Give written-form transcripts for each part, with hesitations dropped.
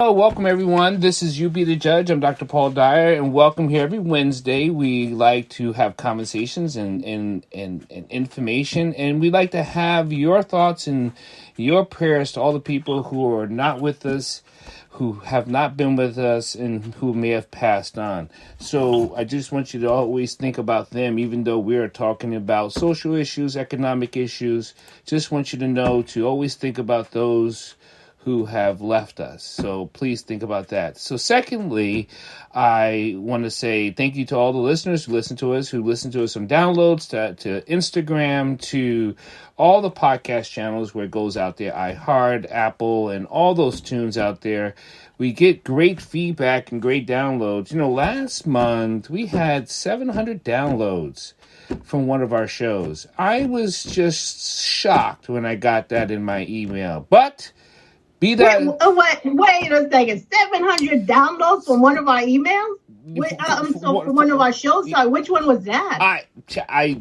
Hello, welcome everyone. This is You Be the Judge. I'm Dr. Paul Dyer, and welcome here every Wednesday. We like to have conversations and information, and we like to have your thoughts and your prayers to all the people who are not with us, who have not been with us, and who may have passed on. So I just want you to always think about them, even though we are talking about social issues, economic issues. Just want you to know to always think about those who have left us. So please think about that. So secondly, I want to say thank you to all the listeners who listen to us from downloads to Instagram, to all the podcast channels where it goes out there, iHeart, Apple, and all those tunes out there. We get great feedback and great downloads. Last month we had 700 downloads from one of our shows. I was just shocked when I got that in my email. But wait a second. 700 downloads from one of our emails? From one of our shows? Sorry, which one was that? I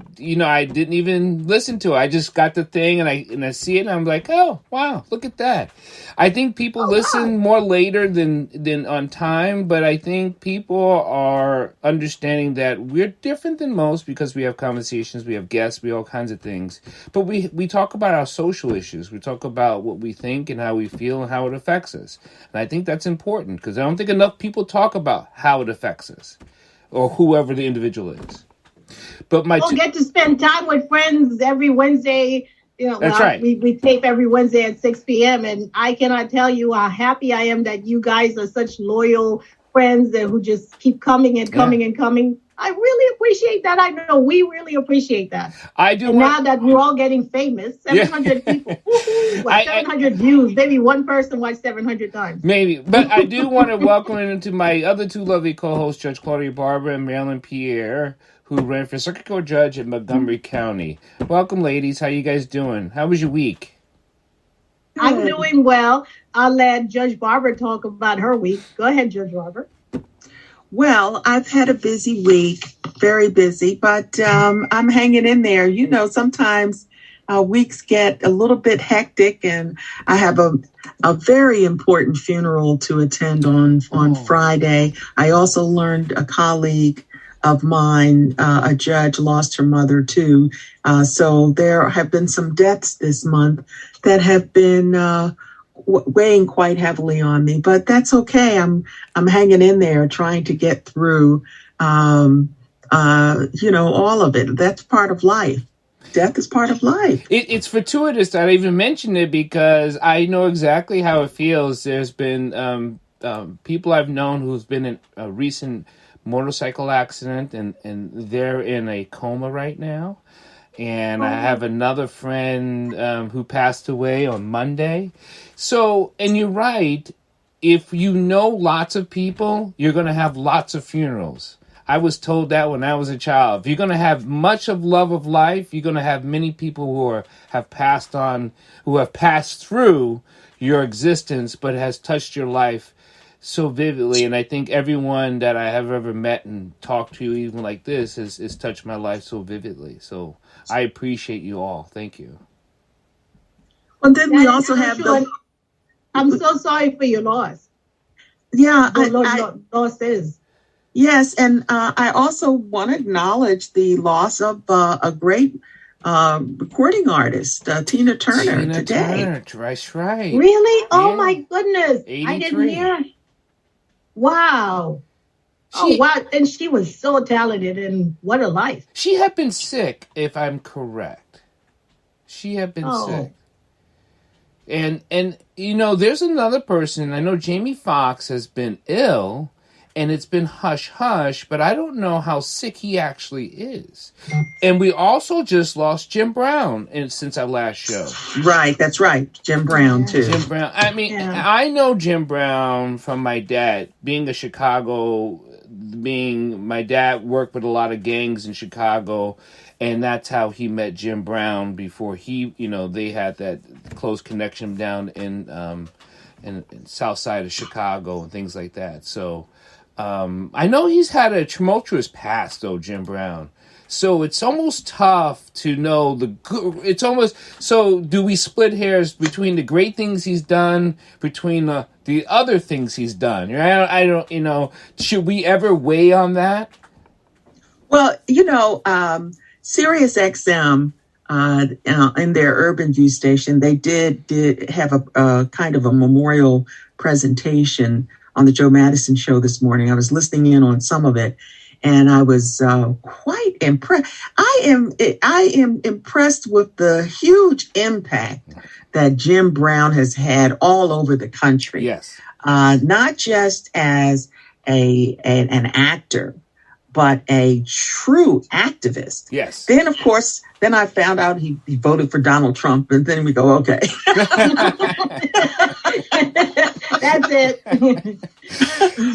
didn't even listen to it. I just got the thing and I see it and I'm like, oh, wow, look at that. I think people listen more later than on time, but I think people are understanding that we're different than most because we have conversations, we have guests, we have all kinds of things. But we talk about our social issues. We talk about what we think and how we feel and how it affects us. And I think that's important because I don't think enough people talk about how it affects us or whoever the individual is. But we'll get to spend time with friends every Wednesday. That's right. We tape every Wednesday at 6 p.m. And I cannot tell you how happy I am that you guys are such loyal friends who just keep coming and coming and coming. I really appreciate that. I know we really appreciate that. I do. And now that we're all getting famous, 700 people, 700 views. Maybe one person watched 700 times. Maybe. But I do want to welcome into my other two lovely co-hosts, Judge Claudia Barber and Marilyn Pierre, who ran for Circuit Court Judge in Montgomery County. Welcome, ladies. How you guys doing? How was your week? I'm doing well. I'll let Judge Barber talk about her week. Go ahead, Judge Barber. Well, I've had a busy week, very busy, but I'm hanging in there. Sometimes weeks get a little bit hectic, and I have a very important funeral to attend on Friday. I also learned a colleague of mine, a judge, lost her mother too. So there have been some deaths this month that have been weighing quite heavily on me, but that's okay. I'm hanging in there, trying to get through, all of it. That's part of life. Death is part of life. It's fortuitous that I even mentioned it because I know exactly how it feels. There's been people I've known who's been in a recent motorcycle accident and they're in a coma right now. And I have another friend who passed away on Monday. So, and you're right, if you know lots of people, you're going to have lots of funerals. I was told that when I was a child. If you're going to have much of love of life, you're going to have many people who have passed on, who have passed through your existence, but has touched your life so vividly. And I think everyone that I have ever met and talked to, even like this, has touched my life so vividly. So I appreciate you all. Thank you. Well, then we also have I'm so sorry for your loss. Yeah, loss is. Yes, and I also want to acknowledge the loss of a great recording artist, Tina Turner, today. That's right. Really? Oh, yeah. my goodness. 83. I didn't hear. Wow. Wow. And she was so talented, and what a life. She had been sick, if I'm correct. She had been sick. And there's another person. I know Jamie Foxx has been ill, and it's been hush-hush, but I don't know how sick he actually is. And we also just lost Jim Brown since our last show. Right, that's right. Jim Brown, too. Jim Brown. I mean, I know Jim Brown from my dad, being my dad worked with a lot of gangs in Chicago, and that's how he met Jim Brown before they had that close connection down in south side of Chicago and things like that. So I know he's had a tumultuous past, though, Jim Brown. So it's almost tough to know the good. It's almost so. Do we split hairs between the great things he's done, between the other things he's done? I don't. Should we ever weigh on that? Well, Sirius XM, in their Urban View station, they did have a kind of a memorial presentation on the Joe Madison show this morning. I was listening in on some of it, and I was quite impressed. I am impressed with the huge impact that Jim Brown has had all over the country. Yes, not just as an actor, but a true activist. Yes. Then, of course, I found out he voted for Donald Trump, and then we go, okay. That's it.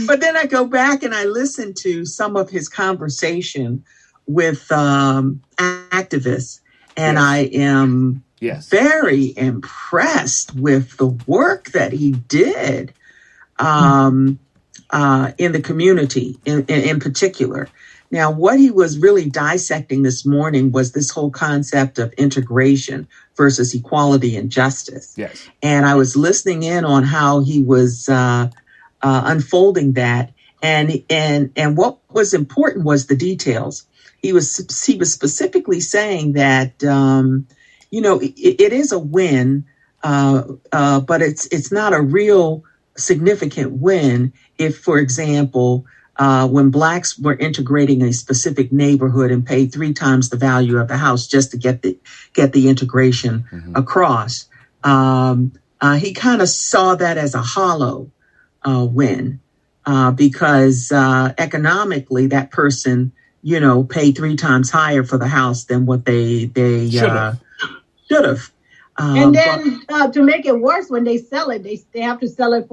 But then I go back and I listen to some of his conversation with activists, and I am very impressed with the work that he did in the community in particular. Now, what he was really dissecting this morning was this whole concept of integration versus equality and justice. Yes. And I was listening in on how he was unfolding that. And what was important was the details. He was specifically saying that, it is a win, but it's not a real significant win if, for example, when blacks were integrating a specific neighborhood and paid 3 times the value of the house just to get the integration across, he kind of saw that as a hollow win because economically that person, paid 3 times higher for the house than what they should have. And then to make it worse, when they sell it, they have to sell it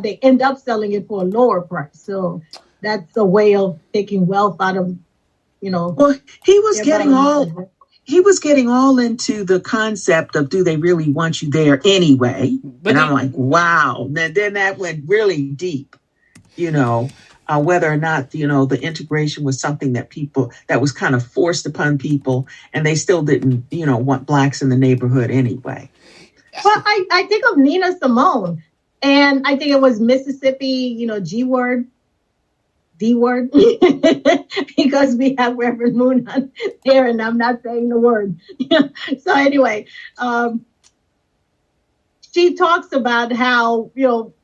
they end up selling it for a lower price. So that's a way of taking wealth out of, Well, he was getting all into the concept of, do they really want you there anyway? And I'm like, wow. Then that went really deep, whether or not, the integration was something that was kind of forced upon people, and they still didn't, want blacks in the neighborhood anyway. Well, I think of Nina Simone, and I think it was Mississippi, D word, because we have Reverend Moon on there, and I'm not saying the word. So anyway, she talks about how,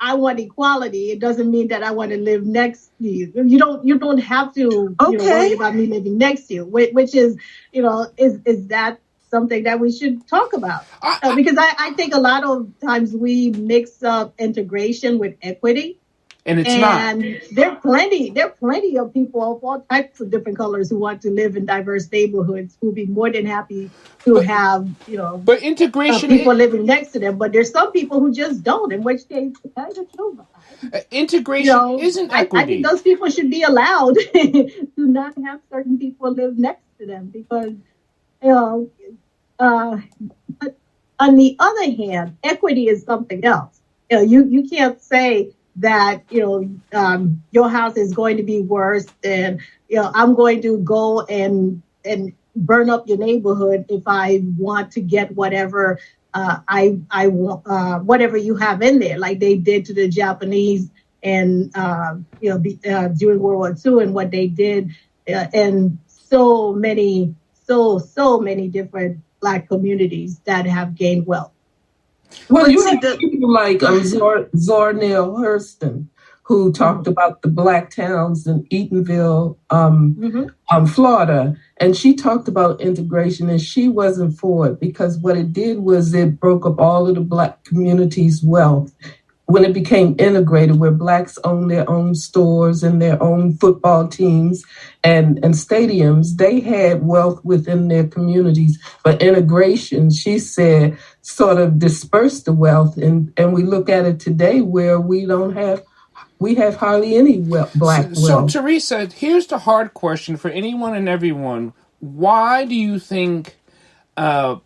I want equality. It doesn't mean that I want to live next to you. You don't have to worry about me living next to you, which is, is that something that we should talk about? Because I think a lot of times we mix up integration with equity. And it's not. And there are plenty of people of all types of different colors who want to live in diverse neighborhoods who'll be more than happy to have, but integration people living next to them. But there's some people who just don't, in which case, integration isn't equity. I think those people should be allowed to not have certain people live next to them because, but on the other hand, equity is something else. You can't say that your house is going to be worse and I'm going to go and burn up your neighborhood if I want to get whatever I want, whatever you have in there, like they did to the Japanese and during World War II, and what they did in so many different Black communities that have gained wealth. Well, you have people like Zornell Hurston, who talked about the Black towns in Eatonville, Florida. And she talked about integration, and she wasn't for it because what it did was it broke up all of the Black community's wealth. When it became integrated, where Blacks own their own stores and their own football teams and stadiums, they had wealth within their communities. But integration, she said, sort of dispersed the wealth. And we look at it today where we have hardly any Black wealth. So, Teresa, here's the hard question for anyone and everyone. Why do you think an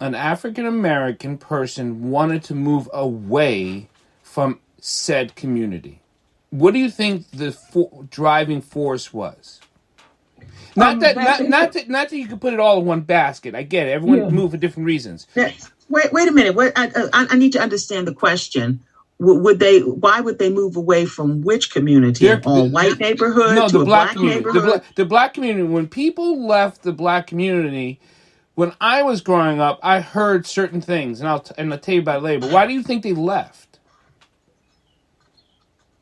African-American person wanted to move away from said community? What do you think the driving force was? Not that you could put it all in one basket. I get it. Everyone move for different reasons. Wait a minute. I need to understand the question. Why would they move away from which community? White neighborhood to a black neighborhood? The black community. When people left the black community, when I was growing up, I heard certain things, and I'll tell you about it later. But why do you think they left?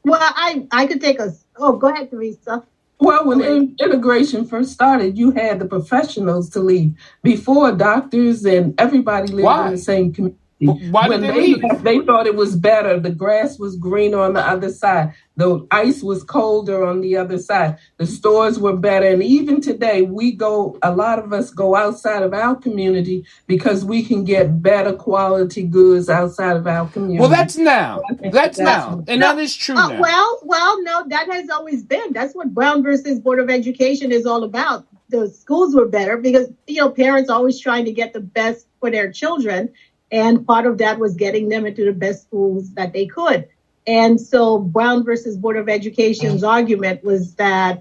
Well, I could take a... Oh, go ahead, Teresa. Well, when integration first started, you had the professionals to leave. Before, doctors and everybody lived in the same community. Why did they leave? They thought it was better. The grass was greener on the other side. The ice was colder on the other side. The stores were better. And even today, a lot of us go outside of our community because we can get better quality goods outside of our community. Well, that's now. That's now. And that is true now. Well, no, that has always been. That's what Brown versus Board of Education is all about. The schools were better because, parents always trying to get the best for their children. And part of that was getting them into the best schools that they could. And so Brown versus Board of Education's argument was that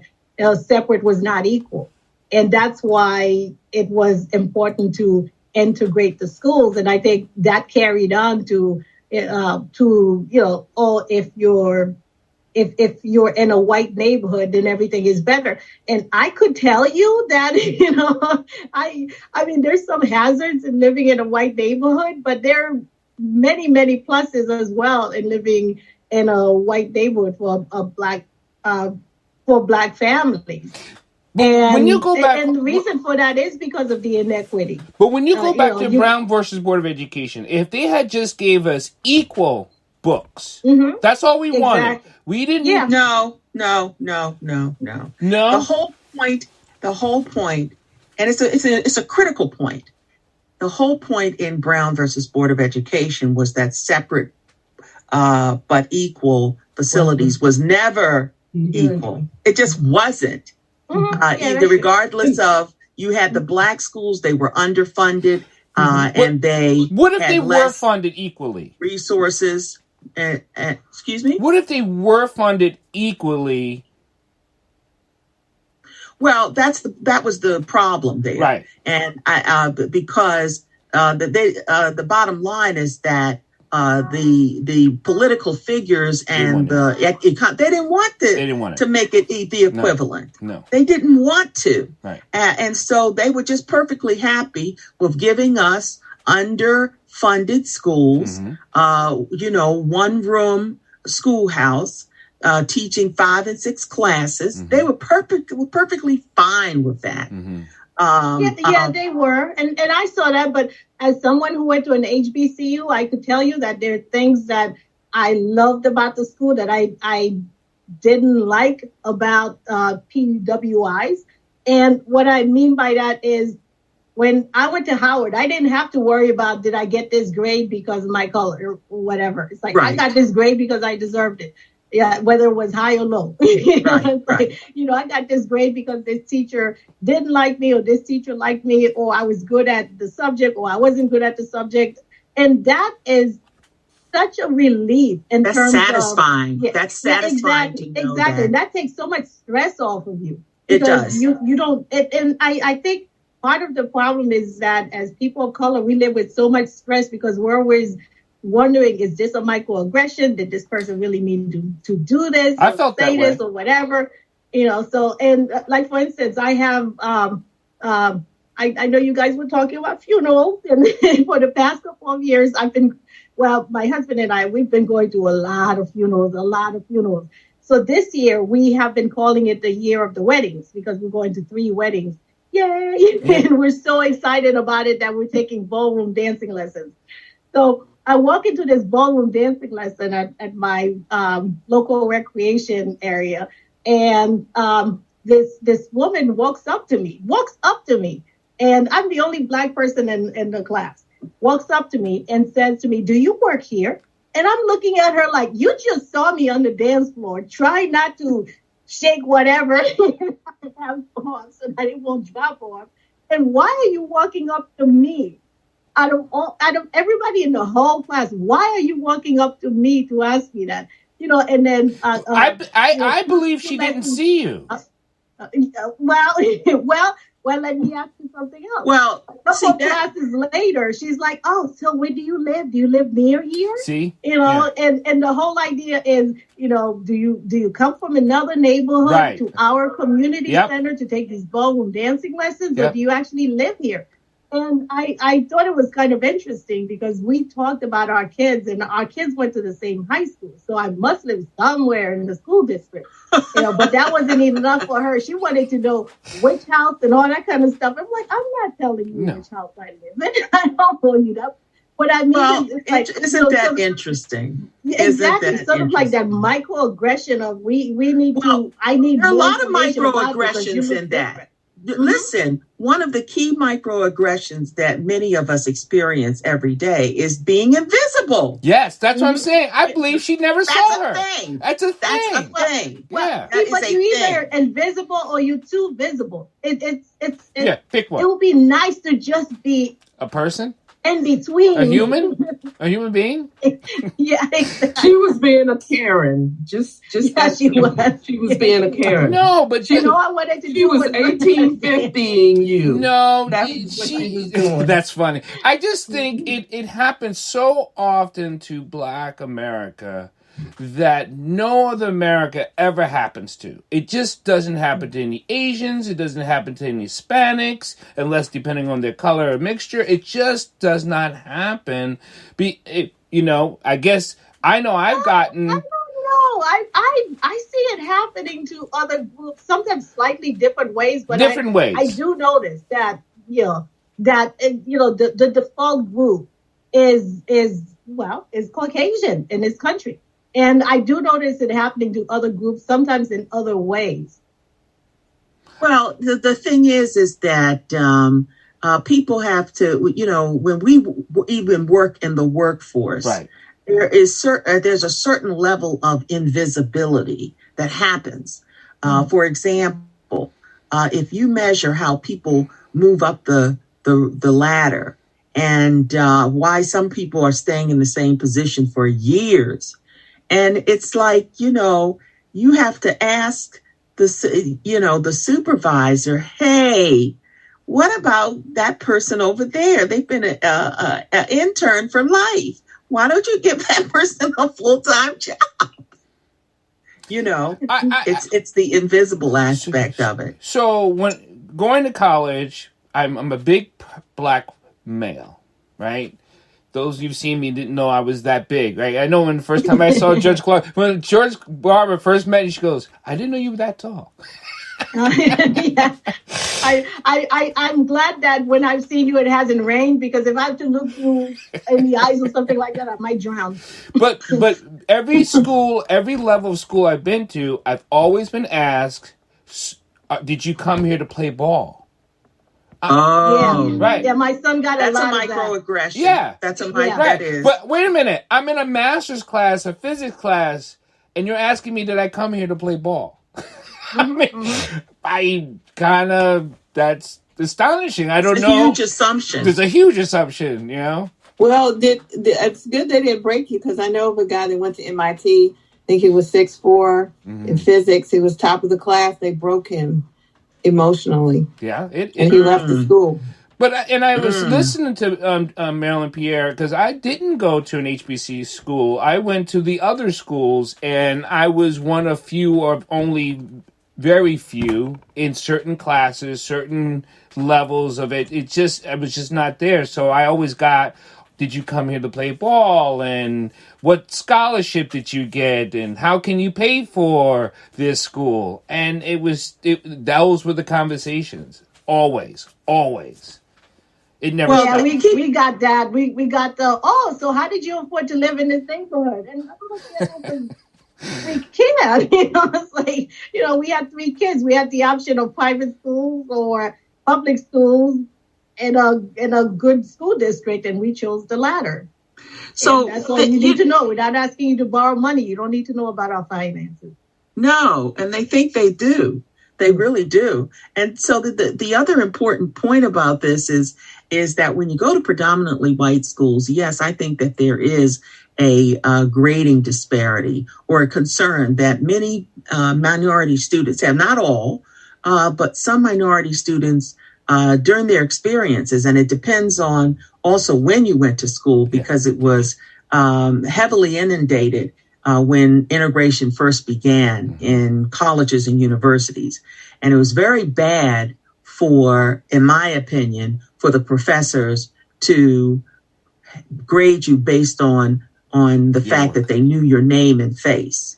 separate was not equal. And that's why it was important to integrate the schools. And I think that carried on to if you're in a white neighborhood, then everything is better. And I could tell you that, I mean, there's some hazards in living in a white neighborhood, but there are many, many pluses as well in living in a white neighborhood for black families. And when you go back, and the reason for that is because of the inequity. But when you go back to Brown versus Board of Education, if they had just gave us equal books, that's all we wanted. We didn't. Yeah. No. The whole point, and it's a critical point. The whole point in Brown versus Board of Education was that separate but equal facilities was never equal. It just wasn't. Regardless of, you had the black schools, they were underfunded, and they what if they were funded equally? Resources. Excuse me? What if they were funded equally? Well, that was the problem there, right? And because the bottom line is that the political figures and they didn't want to make it the equivalent. No, they didn't want to, right? And so they were just perfectly happy with giving us underfunded schools, one room schoolhouse, teaching 5 and 6 classes. They were perfectly fine with that. They were. And I saw that. But as someone who went to an HBCU, I could tell you that there are things that I loved about the school that I didn't like about PWIs. And what I mean by that is, when I went to Howard, I didn't have to worry about, did I get this grade because of my color or whatever. It's like, I got this grade because I deserved it. Yeah, whether it was high or low. I got this grade because this teacher didn't like me, or this teacher liked me, or I was good at the subject, or I wasn't good at the subject. And that is such a relief in terms of... That's satisfying to know exactly. And that takes so much stress off of you. It does. You don't... And I think part of the problem is that as people of color, we live with so much stress because we're always wondering, is this a microaggression? Did this person really mean to do this? I felt say that this way. Or whatever, So, and like, for instance, I have, I know you guys were talking about funerals, and for the past couple of years, my husband and I, we've been going to a lot of funerals. So this year we have been calling it the year of the weddings because we're going to 3 weddings. Yay! And we're so excited about it that we're taking ballroom dancing lessons. So I walk into this ballroom dancing lesson at my local recreation area, and this woman walks up to me, and I'm the only Black person in the class. Walks up to me and says to me, "Do you work here?" And I'm looking at her like, you just saw me on the dance floor. Try not to shake whatever so that it won't drop off. And why are you walking up to me? Out of everybody in the whole class, why are you walking up to me to ask me that? And then I believe she didn't see you. Well, well, let me ask you something else. Well, a couple classes later, she's like, "Oh, so where do you live? Do you live near here?" See, and the whole idea is, do you come from another neighborhood to our community center to take these ballroom dancing lessons, or do you actually live here? And I thought it was kind of interesting because we talked about our kids, and our kids went to the same high school. So I must live somewhere in the school district, but that wasn't enough for her. She wanted to know which house and all that kind of stuff. I'm like, I'm not telling you which house I live in. I don't know you that. But I mean, it's like, isn't that interesting? Yeah, exactly. Sort of like that microaggression of we need to. I need. There are a lot of microaggressions in that. Listen, one of the key microaggressions that many of us experience every day is being invisible. Yes, that's what I'm saying. I believe she never saw her. Thing. That's a thing. That's a thing. Yeah. But you either invisible or you too visible. Pick one. It would be nice to just be a person. In between. A human being? Yeah, exactly. She was being a Karen. Just she was being a Karen. No, but I wanted to she was 1850ing you. No, that's what she was doing. That's funny. I just think it happens so often to Black America that no other America ever happens to. It just doesn't happen to any Asians. It doesn't happen to any Hispanics, unless depending on their color or mixture. It just does not happen. I guess I know I've gotten. I don't know. I see it happening to other groups, sometimes slightly different ways, but ways. I do notice that the default group is Caucasian in this country. And I do notice it happening to other groups, sometimes in other ways. Well, the thing is that people have to, when we even work in the workforce, right. there's a certain level of invisibility that happens. For example, if you measure how people move up the ladder and why some people are staying in the same position for years. And it's like, you have to ask the supervisor, hey, what about that person over there? They've been an intern for life. Why don't you give that person a full-time job? It's the invisible aspect of it. So when going to college, I'm a big Black male, right? Those of you've seen me didn't know I was that big, right? I know when the first time I saw Judge Clark, when George Barber first met me, she goes, I didn't know you were that tall. Yeah. I'm glad that when I've seen you, it hasn't rained, because if I have to look you in the eyes or something like that, I might drown. But every level of school I've been to, I've always been asked, did you come here to play ball? Oh, right. Yeah, my son got a lot of that. That's a microaggression. Yeah. That's a that is. But wait a minute. I'm in a master's class, a physics class, and you're asking me, did I come here to play ball? That's astonishing. I don't know. It's a huge assumption. There's a huge assumption, Well, it's good they didn't break you, because I know of a guy that went to MIT. I think he was 6'4" in physics. He was top of the class. They broke him emotionally. Yeah, and he left the school. But I was listening to Marilyn Pierre, because I didn't go to an HBC school. I went to the other schools, and I was one of few, or only very few, in certain classes, certain levels of it. I was just not there. So I always got, did you come here to play ball? And what scholarship did you get? And how can you pay for this school? And those were the conversations. Always. It never stopped. We got that. We got so how did you afford to live in this neighborhood? And we can't. It's like, we had 3 kids. We had the option of private schools or public schools in a good school district, and we chose the latter. So and that's all you need to know. Without asking you to borrow money, you don't need to know about our finances. No, and they think they do. They really do. And so the other important point about this is that when you go to predominantly white schools, yes, I think that there is a grading disparity or a concern that many minority students have, not all, but some minority students during their experiences, and it depends on also when you went to school, because it was heavily inundated when integration first began in colleges and universities. And it was very bad for, in my opinion, for the professors to grade you based on the fact that they knew your name and face,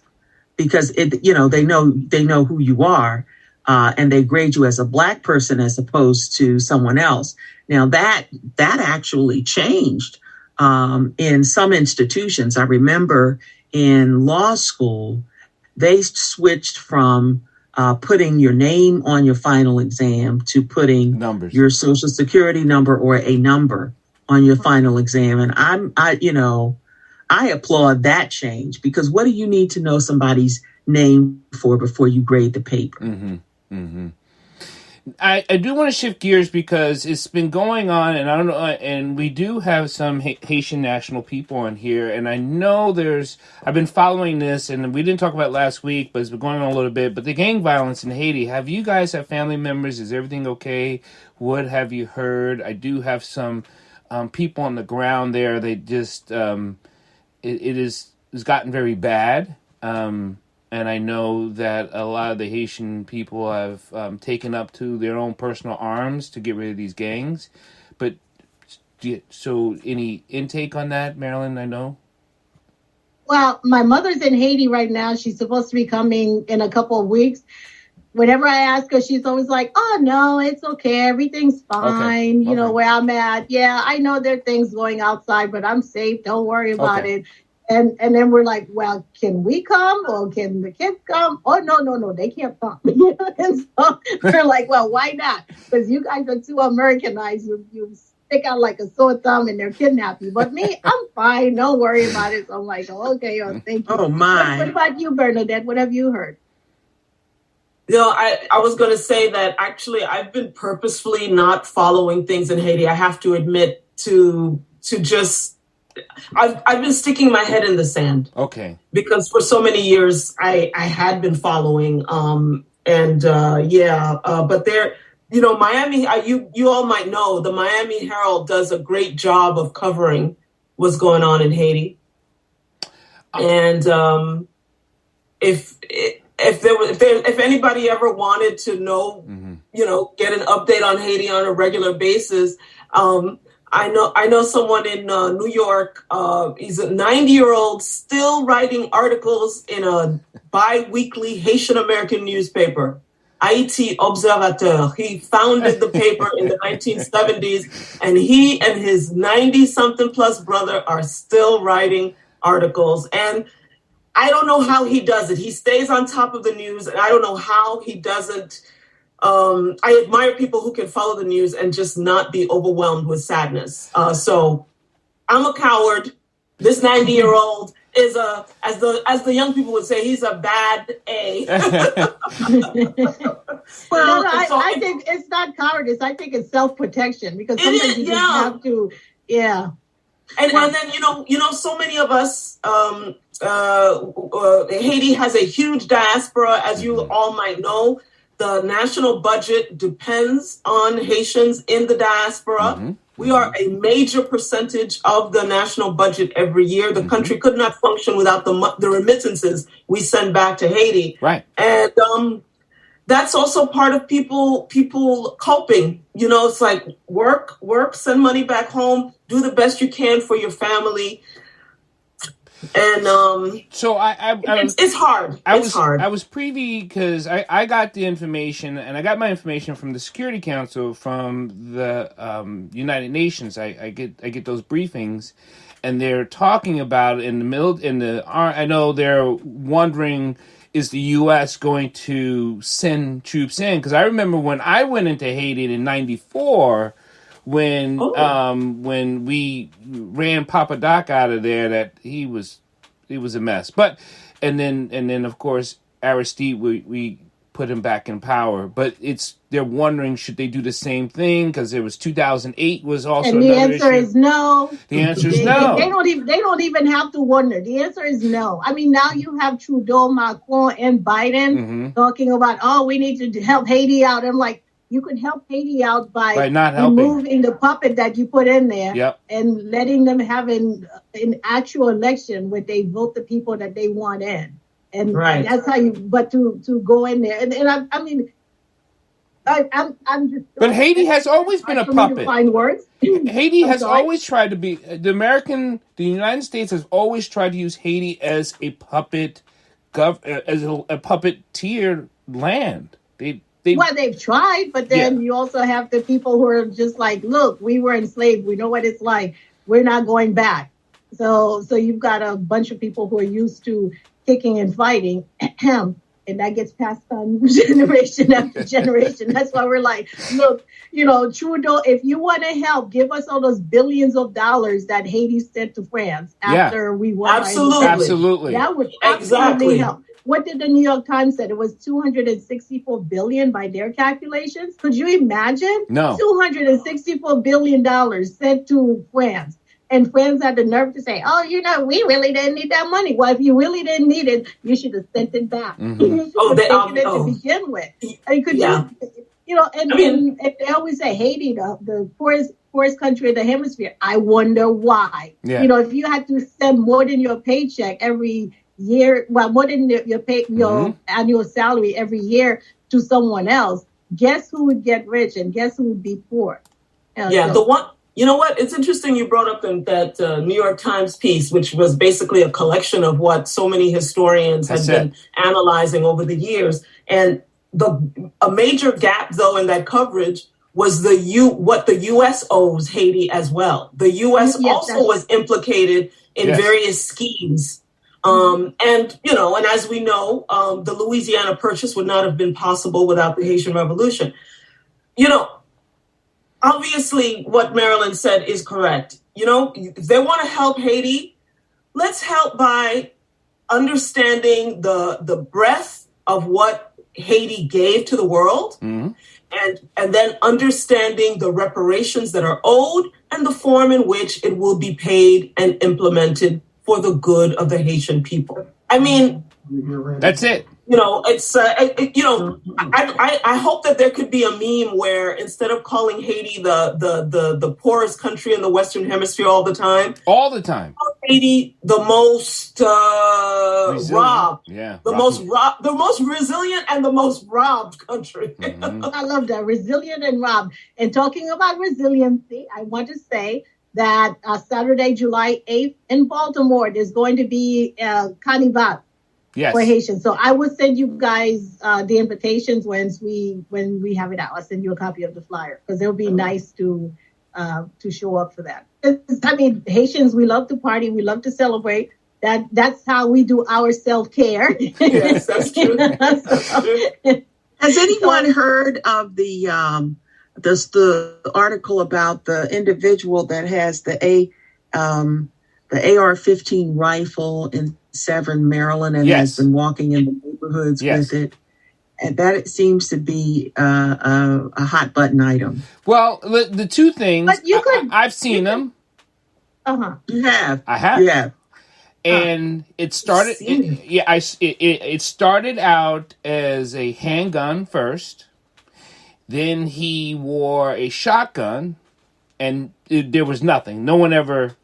because they know who you are, and they grade you as a Black person as opposed to someone else. Now that actually changed in some institutions. I remember in law school, they switched from putting your name on your final exam to putting numbers, your social security number or a number on your final exam. And I applaud that change, because what do you need to know somebody's name for before you grade the paper? Mm-hmm. Mm-hmm. I do want to shift gears, because it's been going on, and I don't know, and we do have some Haitian national people on here, and I know I've been following this, and we didn't talk about it last week, but it's been going on a little bit, but the gang violence in Haiti, have you guys have family members? Is everything okay? What have you heard? I do have some people on the ground there. They just, it's gotten very bad. And I know that a lot of the Haitian people have taken up to their own personal arms to get rid of these gangs. But so any intake on that, Marilyn? I know. Well, my mother's in Haiti right now. She's supposed to be coming in a couple of weeks. Whenever I ask her, she's always like, "Oh no, it's okay. Everything's fine. You know where I'm at. Yeah, I know there are things going outside, but I'm safe. Don't worry about it." And then we're like, well, can we come, or can the kids come? Oh, no, they can't come. And so we're like, well, why not? Because you guys are too Americanized. You stick out like a sore thumb and they're kidnap you. But me, I'm fine. Don't worry about it. So I'm like, okay, thank you. Oh, my. What about you, Bernadette? What have you heard? I was going to say that actually I've been purposefully not following things in Haiti. I have to admit to just... I've been sticking my head in the sand. Okay. Because for so many years I had been following, but there, Miami. You all might know the Miami Herald does a great job of covering what's going on in Haiti. And if anybody ever wanted to know, get an update on Haiti on a regular basis. I know someone in New York. He's a 90-year-old still writing articles in a bi-weekly Haitian American newspaper, Haiti Observateur. He founded the paper in the 1970s, and he and his 90-something plus brother are still writing articles. And I don't know how he does it. He stays on top of the news, and I don't know how he doesn't. I admire people who can follow the news and just not be overwhelmed with sadness. So I'm a coward. This 90-year-old is as the young people would say, he's a bad A. Well, I think it's not cowardice. I think it's self-protection, because sometimes you just have to, And then so many of us. Haiti has a huge diaspora, as you all might know. The national budget depends on Haitians in the diaspora. We are a major percentage of the national budget every year. The country could not function without the remittances we send back to Haiti. Right. And that's also part of people coping. It's like work, send money back home, do the best you can for your family. And so it's hard. Hard. I was privy, because I got the information, and I got my information from the Security Council, from the United Nations. I get those briefings, and they're talking about I know they're wondering, is the U.S. going to send troops in? Because I remember when I went into Haiti in '94. When we ran Papa Doc out of there, that it was a mess. But and then of course Aristide, we put him back in power. But they're wondering, should they do the same thing? Because there was 2008 was also and the another answer issue. is no. The answer is They no. don't even have to wonder. The answer is no. I mean, now you have Trudeau, Macron, and Biden talking about, we need to help Haiti out. I'm like, you could help Haiti out by not removing the puppet that you put in there Yep. and letting them have an actual election where they vote the people that they want in. And that's how but to go in there. And I mean, I'm just. But Haiti has always been a puppet. Find words. Haiti has always tried to be the United States has always tried to use Haiti as a puppet, as a puppeteer land. They've tried, but then you also have the people who are just like, look, we were enslaved. We know what it's like. We're not going back. So you've got a bunch of people who are used to kicking and fighting. And that gets passed on generation after generation. That's why we're like, look, Trudeau, if you want to help, give us all those billions of dollars that Haiti sent to France after we won. Absolutely. That would absolutely help. What did the New York Times say? It was $264 billion by their calculations. Could you imagine? No. $264 billion sent to France. And France had the nerve to say, we really didn't need that money. Well, if you really didn't need it, you should have sent it back. Mm-hmm. You should have taken it to begin with. And they always say Haiti, the poorest country in the hemisphere. I wonder why. Yeah. If you had to send more than your paycheck every year, more than your annual salary every year to someone else, guess who would get rich and guess who would be poor? You know what? It's interesting you brought up that New York Times piece, which was basically a collection of what so many historians have been analyzing over the years. And a major gap, though, in that coverage was what the U.S. owes Haiti as well. The U.S. also was implicated in various schemes. And as we know, the Louisiana Purchase would not have been possible without the Haitian Revolution. Obviously, what Marilyn said is correct. If they want to help Haiti, let's help by understanding the breadth of what Haiti gave to the world, and then understanding the reparations that are owed and the form in which it will be paid and implemented for the good of the Haitian people. I mean, that's it. It's I hope that there could be a meme where instead of calling Haiti the poorest country in the Western Hemisphere all the time, Haiti the most robbed, the most resilient and the most robbed country. Mm-hmm. I love that, resilient and robbed. And talking about resiliency, I want to say that Saturday, July 8th in Baltimore, there's going to be Carnival. Yes. For Haitians. So I will send you guys the invitations when we have it out. I'll send you a copy of the flyer because it'll be nice to show up for that. Haitians, we love to party. We love to celebrate. That's how we do our self-care. Yes, that's true. Has anyone heard of the article about the individual that has the AR-15 rifle in Severn, Maryland, and has been walking in the neighborhoods with it? And that seems to be a hot button item. Well, the two things, I've seen them. You have. I have. You have. And it started. It started out as a handgun first. Then he wore a shotgun, and there was nothing. No one ever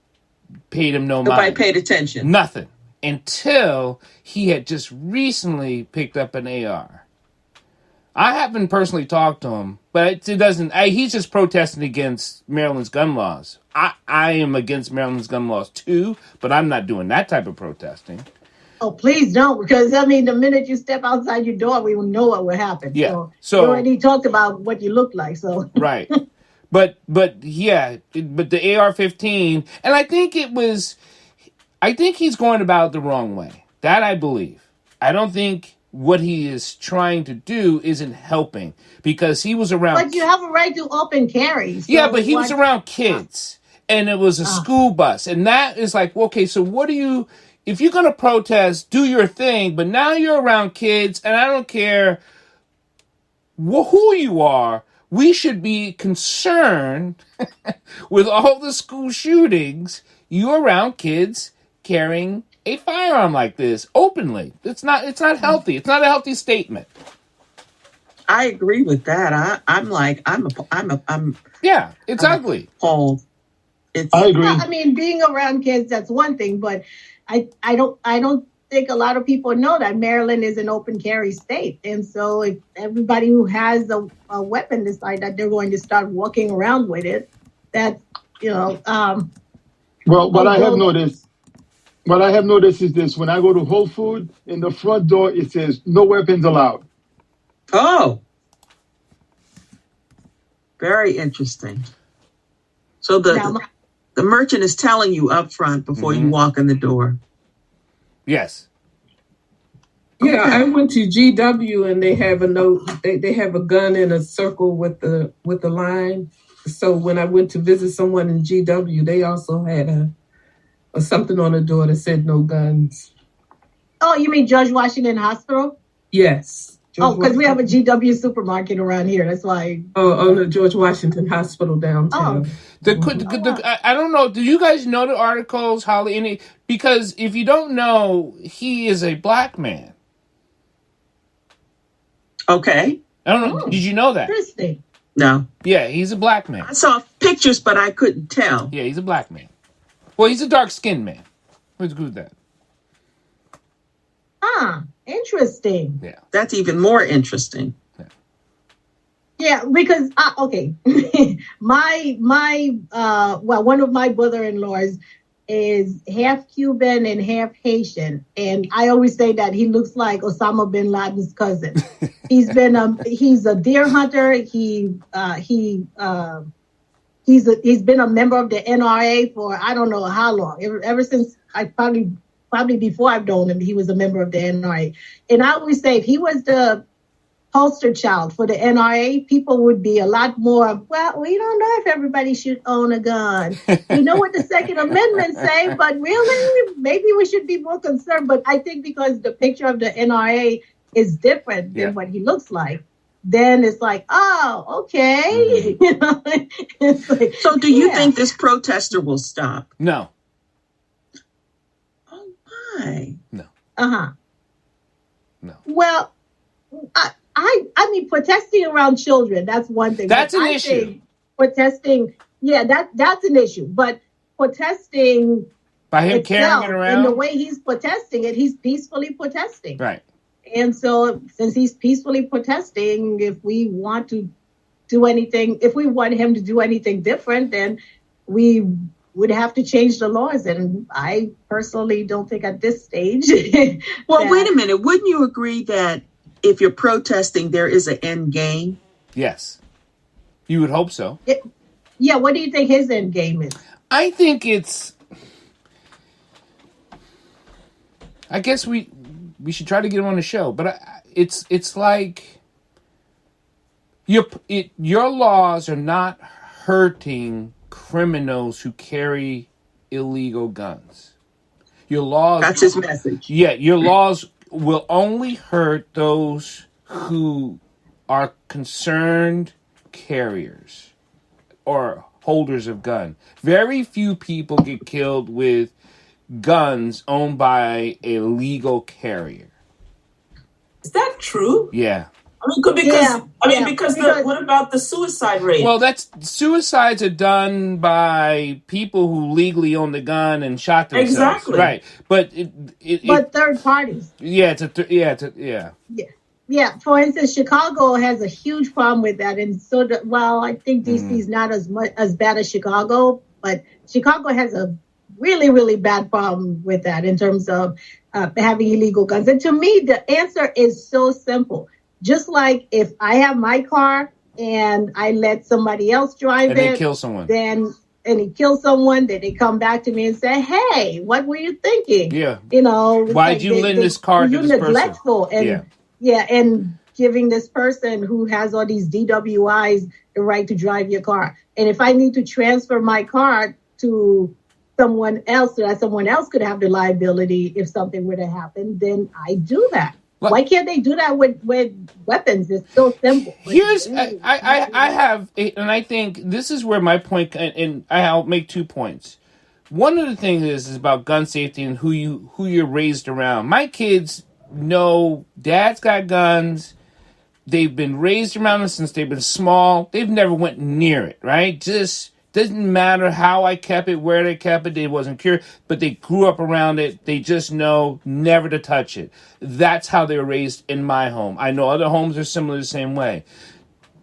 paid him no mind. Nobody paid attention. Nothing. Until he had just recently picked up an AR. I haven't personally talked to him, but it doesn't. He's just protesting against Maryland's gun laws. I am against Maryland's gun laws too, but I'm not doing that type of protesting. Oh, please don't, because the minute you step outside your door, we will know what will happen. Yeah. So we already talked about what you look like. So right, but the AR-15, and I think he's going about it the wrong way. That I believe. I don't think what he is trying to do isn't helping because he was around. But you have a right to open carry. So but he was around kids, and it was a school bus, and that is like, okay, so what do you? If you're going to protest, do your thing. But now you're around kids, and I don't care who you are, we should be concerned with all the school shootings. You're around kids carrying a firearm like this openly. It's not healthy. It's not a healthy statement. I agree with that. I'm it's ugly. Appalled. I agree. Well, I mean, being around kids, that's one thing, but I don't think a lot of people know that Maryland is an open carry state. And so if everybody who has a weapon decide that they're going to start walking around with it, that, well, what I have noticed is this: when I go to Whole Foods, in the front door, it says no weapons allowed. Oh, very interesting. So the merchant is telling you up front before you walk in the door. Yes. Yeah, I went to GW and they have a note. They have a gun in a circle with the line. So when I went to visit someone in GW, they also had something on the door that said no guns. Oh, you mean George Washington Hospital? Yes. Because we have a GW supermarket around here. That's why. Oh, the George Washington Hospital downtown. I don't know. Do you guys know the articles, Holly? Because if you don't know, he is a black man. Okay. I don't know. Did you know that? Interesting. No. Yeah, he's a black man. I saw pictures, but I couldn't tell. Yeah, he's a black man. Well, he's a dark-skinned man. Let's go with that. Interesting. Yeah. That's even more interesting. Yeah, because one of my brother-in-laws is half Cuban and half Haitian, and I always say that he looks like Osama bin Laden's cousin. He's a deer hunter. He's been a member of the NRA for I don't know how long. Ever since I probably before I've known him, he was a member of the NRA. And I always say if he was the poster child for the NRA, people would be a lot more, well, we don't know if everybody should own a gun. We know what the Second Amendment say, but really, maybe we should be more concerned. But I think because the picture of the NRA is different than what he looks like, then it's like, oh, okay. Mm-hmm. So do you think this protester will stop? No. Oh, my. No. No. Well, I mean, protesting around children, that's one thing. That's an issue. Protesting, that's an issue. But protesting by him carrying it around, and the way he's protesting it, he's peacefully protesting. Right. And so since he's peacefully protesting, if we want to do anything, if we want him to do anything different, then we would have to change the laws. And I personally don't think at this stage. Well, wait a minute. Wouldn't you agree that if you're protesting, there is an end game? Yes. You would hope so. Yeah. What do you think his end game is? I think I guess we should try to get him on the show, but it's like your laws are not hurting criminals who carry illegal guns. Your laws. That's his message. Yeah, your laws will only hurt those who are concerned carriers or holders of gun. Very few people get killed with guns owned by a legal carrier. Is that true? Yeah. Because what about the suicide rate? Well, suicides are done by people who legally own the gun and shot themselves. Exactly. Right. But but third parties. Yeah, Yeah. For instance, Chicago has a huge problem with that, and so I think DC is not as bad as Chicago, but Chicago has a really, really bad problem with that in terms of having illegal guns. And to me, the answer is so simple. Just like if I have my car and I let somebody else drive and they kill someone, then he kills someone, then they come back to me and say, "Hey, what were you thinking? Yeah, why'd you lend this car to this neglectful person? And giving this person who has all these DWIs the right to drive your car. And if I need to transfer my car to someone else so that someone else could have the liability if something were to happen, then I do that." Why can't they do that with weapons? It's so simple. I have, and I think this is where my point, and I'll make 2 points. One of the things is about gun safety and who you're raised around. My kids know dad's got guns. They've been raised around them since they've been small. They've never went near it, right? Just doesn't matter how I kept it, where they kept it. They wasn't curious, but they grew up around it. They just know never to touch it. That's how they were raised in my home. I know other homes are similar the same way.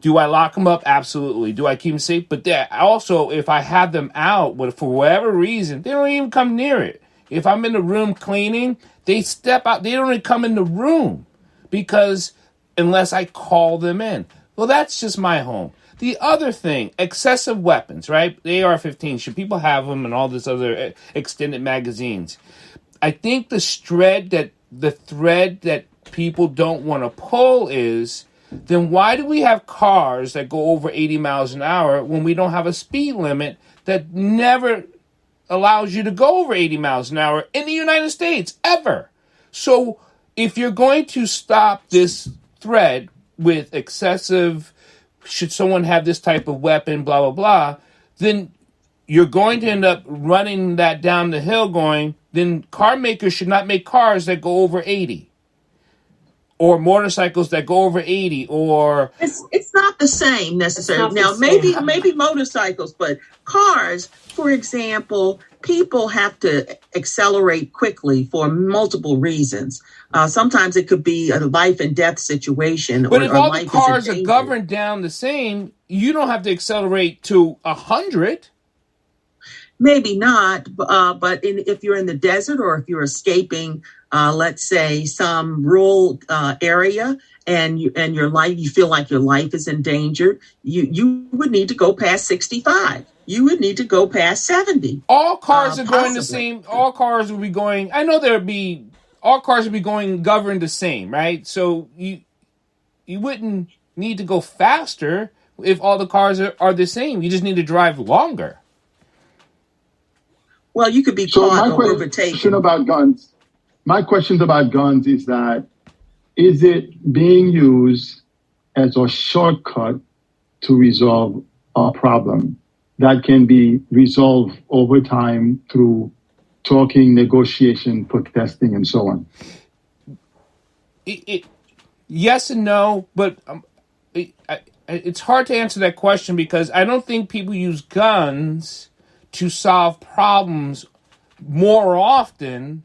Do I lock them up? Absolutely. Do I keep them safe? But also, if I have them out, but for whatever reason, they don't even come near it. If I'm in the room cleaning, they step out. They don't even come in the room because unless I call them in. Well, that's just my home. The other thing, excessive weapons, right? AR-15, should people have them and all this other extended magazines? I think the thread that people don't want to pull is, then why do we have cars that go over 80 miles an hour when we don't have a speed limit that never allows you to go over 80 miles an hour in the United States, ever? So if you're going to stop this thread with excessive, should someone have this type of weapon, blah, blah, blah, then you're going to end up running that down the hill going, then car makers should not make cars that go over 80. Or motorcycles that go over 80, or it's not the same necessarily. Now, maybe motorcycles, but cars, for example, people have to accelerate quickly for multiple reasons. Sometimes it could be a life and death situation. But if all the cars are governed down the same, you don't have to accelerate to 100. Maybe not, but if you're in the desert or if you're escaping, let's say, some rural area, and your life, you feel like your life is endangered, you would need to go past 65. You would need to go past 70. All cars are going the same. All cars will be going. I know all cars will be going governed the same, right? So you wouldn't need to go faster if all the cars are the same. You just need to drive longer. Well, you could be caught or overtaken. My question about guns is that, is it being used as a shortcut to resolve a problem that can be resolved over time through talking, negotiation, protesting, and so on? Yes and no, but it's hard to answer that question because I don't think people use guns to solve problems more often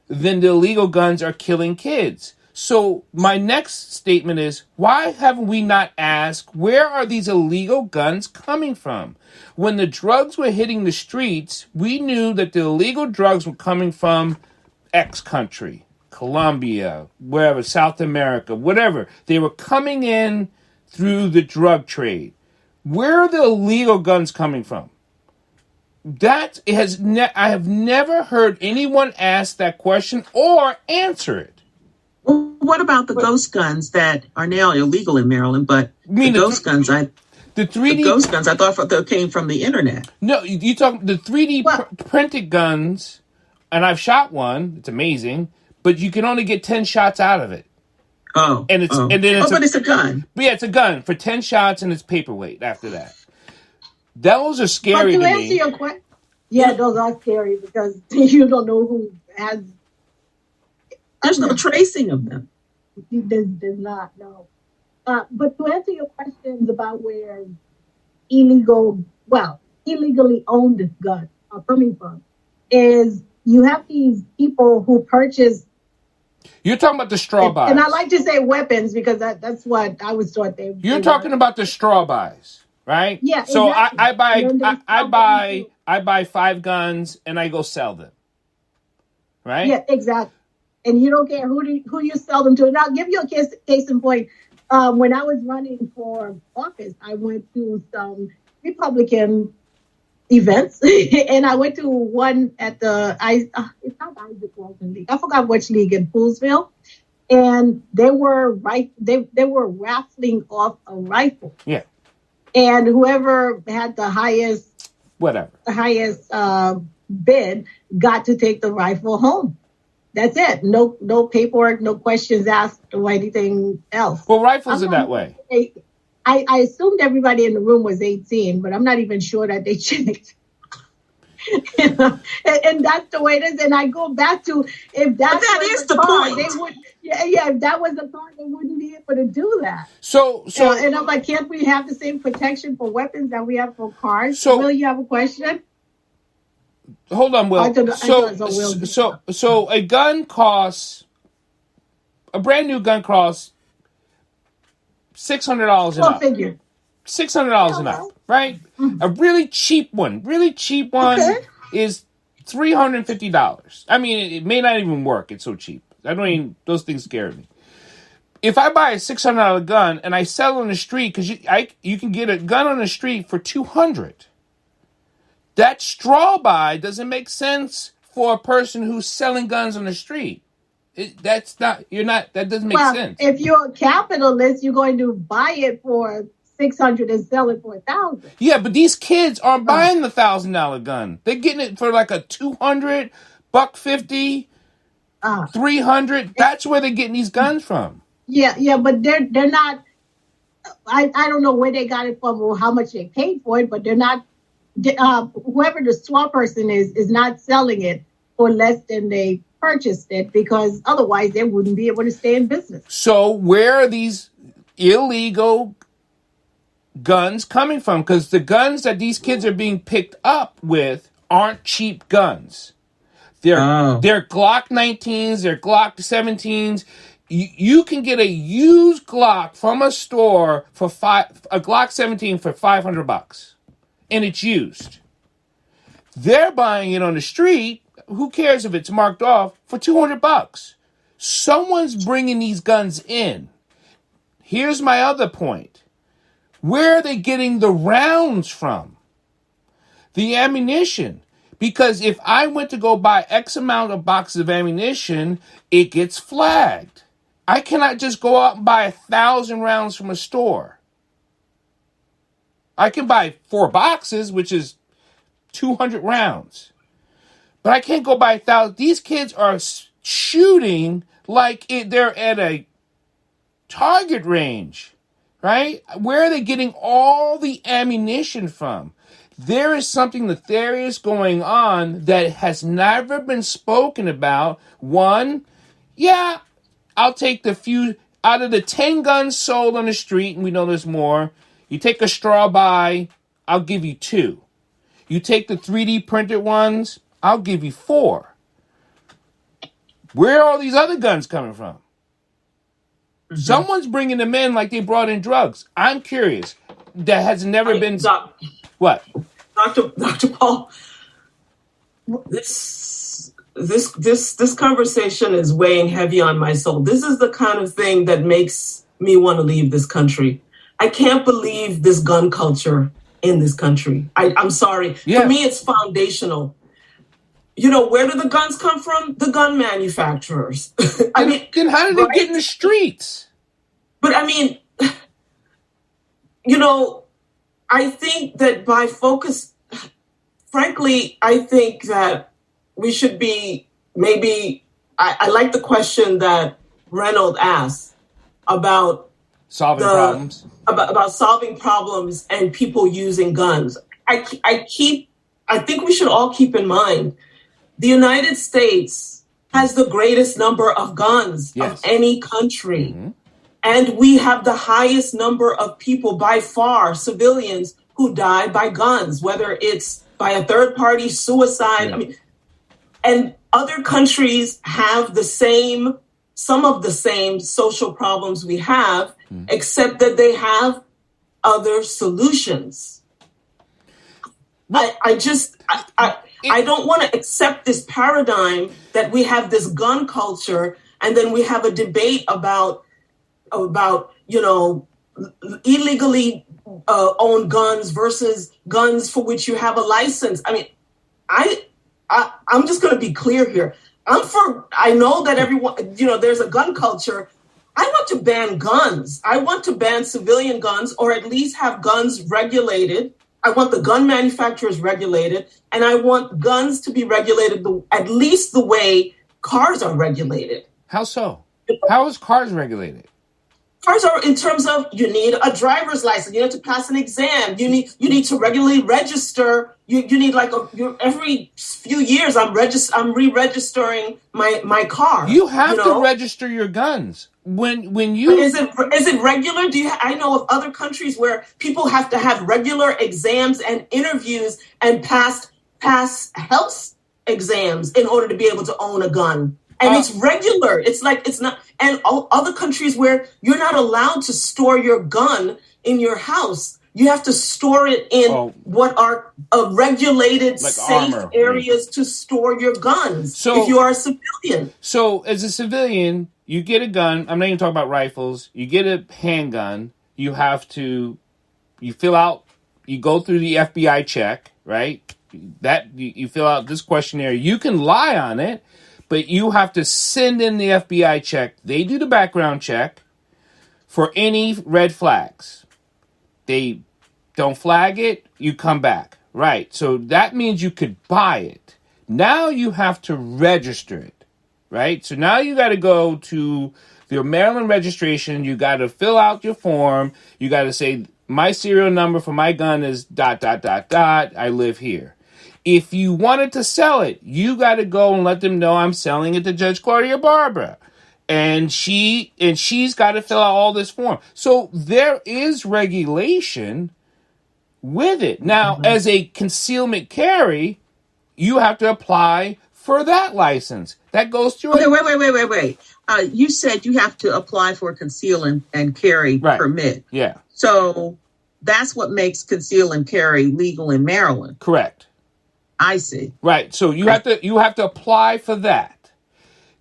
than the illegal guns are killing kids. So my next statement is, why haven't we not asked, where are these illegal guns coming from? When the drugs were hitting the streets, we knew that the illegal drugs were coming from X country, Colombia, wherever, South America, whatever. They were coming in through the drug trade. Where are the illegal guns coming from? I have never heard anyone ask that question or answer it. Well, what about the ghost guns that are now illegal in Maryland? But the ghost guns, I thought they came from the internet. No, you talk the 3D printed guns, and I've shot one. It's amazing, but you can only get 10 shots out of it. But it's a gun. But yeah, it's a gun for 10 shots, and it's paperweight after that. Those are scary to me. Answer your question, those are scary because you don't know who has. There's no tracing of them. There's not, no. But to answer your questions about where illegally owned guns are coming from, is you have these people who purchase. You're talking about the straw buys. And I like to say weapons because that's what I was taught. You're talking about the straw buys. Right? Yeah. So exactly. I buy 5 guns and I go sell them. Right? Yeah, exactly. And you don't care who you sell them to. And I'll give you a case in point. When I was running for office, I went to some Republican events, and I went to one at it's not Isaac Walton League. I forgot which league in Poolsville, and they were raffling off a rifle. Yeah. And whoever had the highest bid got to take the rifle home. That's it. No paperwork, no questions asked or anything else. Well, rifles are that way. I assumed everybody in the room was 18, but I'm not even sure that they checked. And that's the way it is. And I go back to if that is the point. They would, if that was the car, they wouldn't be able to do that. So and I'm like, can't we have the same protection for weapons that we have for cars? So Will, you have a question? Hold on, Will. So a gun costs, a brand new gun costs $600 and up. Figure. $600 and up, right? Mm-hmm. A really cheap one is $350. I mean, it may not even work. It's so cheap. Those things scare me. If I buy a $600 gun and I sell it on the street, because you can get a gun on the street for $200. That straw buy doesn't make sense for a person who's selling guns on the street. That doesn't make sense. If you're a capitalist, you're going to buy it for $600 and sell it for $1,000. Yeah, but these kids aren't buying the $1,000 gun. They're getting it for like a $200, $150, $300. That's where they're getting these guns from. Yeah, but they're not. I don't know where they got it from or how much they paid for it, but they're not. Whoever the swap person is not selling it for less than they purchased it, because otherwise they wouldn't be able to stay in business. So where are these illegal guns coming from? Because the guns that these kids are being picked up with aren't cheap guns. They're Glock 19s, they're Glock 17s. You can get a used Glock from a store for a Glock 17 for $500, and it's used. They're buying it on the street. Who cares if it's marked off for $200? Someone's bringing these guns in. Here's my other point. Where are they getting the rounds from? The ammunition. Because if I went to go buy X amount of boxes of ammunition, it gets flagged. I cannot just go out and buy 1,000 rounds from a store. I can buy 4 boxes, which is 200 rounds. But I can't go buy 1,000. These kids are shooting like they're at a target range, right? Where are they getting all the ammunition from? There is something nefarious going on that has never been spoken about. One, I'll take the few out of the 10 guns sold on the street, and we know there's more. You take a straw buy, I'll give you 2. You take the 3D printed ones, I'll give you 4. Where are all these other guns coming from? Mm-hmm. Someone's bringing them in like they brought in drugs. I'm curious. That has never been... What? Dr. Paul, this conversation is weighing heavy on my soul. This is the kind of thing that makes me want to leave this country. I can't believe this gun culture in this country. I'm sorry. Yeah. For me, it's foundational. Where do the guns come from? The gun manufacturers. Then how did they get in the streets? But I think that by focus, frankly, I think that we should be I like the question that Reynolds asked about solving problems. About solving problems and people using guns. I think we should all keep in mind the United States has the greatest number of guns of any country. Mm-hmm. And we have the highest number of people by far, civilians, who die by guns, whether it's by a third party suicide. Yeah. And other countries have some of the same social problems we have, except that they have other solutions. I don't want to accept this paradigm that we have this gun culture and then we have a debate about illegally owned guns versus guns for which you have a license. I'm just going to be clear here. I know that everyone, there's a gun culture. I want to ban guns. I want to ban civilian guns, or at least have guns regulated. I want the gun manufacturers regulated, and I want guns to be regulated at least the way cars are regulated. How so? How is cars regulated? Cars are in terms of you need a driver's license. You have to pass an exam. You need to regularly register. You need every few years I'm re-registering my car. You have to register your guns when you. But is it regular? I know of other countries where people have to have regular exams and interviews and pass health exams in order to be able to own a gun. And it's regular. It's not. And other countries where you're not allowed to store your gun in your house. You have to store it in what are regulated, like safe armor, areas to store your guns. So if you are a civilian. So as a civilian, you get a gun. I'm not even talking about rifles. You get a handgun. You have to, you fill out, you go through the FBI check, right? That you fill out this questionnaire. You can lie on it. But you have to send in the FBI check. They do the background check for any red flags. They don't flag it, you come back. Right. So that means you could buy it. Now you have to register it. Right. So now you got to go to your Maryland registration. You got to fill out your form. You got to say, my serial number for my gun is ... I live here. If you wanted to sell it, you got to go and let them know I'm selling it to Judge Claudia Barbara. And she's got to fill out all this form. So there is regulation with it. Now, as a concealment carry, you have to apply for that license. That goes through. Okay, wait. You said you have to apply for a conceal and carry permit. Yeah. So that's what makes conceal and carry legal in Maryland. Correct. I see. Right. So you have to apply for that.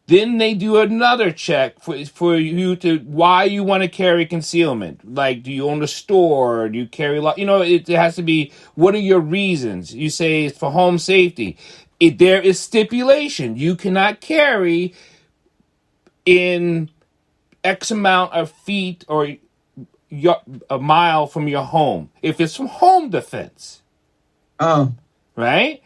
Then they do another check for you to why you want to carry concealment. Like, do you own a store? Do you carry it has to be, what are your reasons? You say it's for home safety. There is stipulation. You cannot carry in X amount of feet or a mile from your home. If it's from home defense. Oh. Right?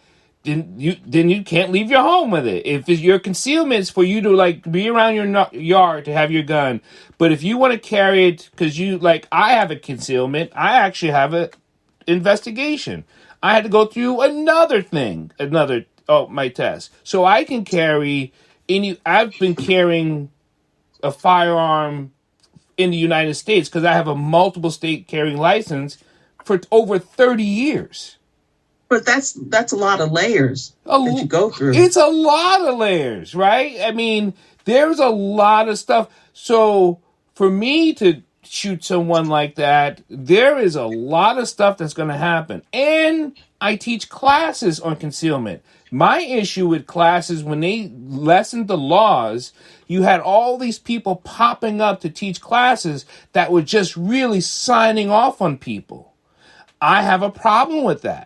Then you can't leave your home with it. If your concealment's for you to be around your yard to have your gun, but if you want to carry it because I have a concealment, I actually have a investigation. I had to go through my test, so I can carry I've been carrying a firearm in the United States because I have a multiple state carrying license for over 30 years. But that's a lot of layers that you go through. It's a lot of layers, right? I mean, there's a lot of stuff. So for me to shoot someone like that, there is a lot of stuff that's going to happen. And I teach classes on concealment. My issue with classes, when they lessened the laws, you had all these people popping up to teach classes that were just really signing off on people. I have a problem with that.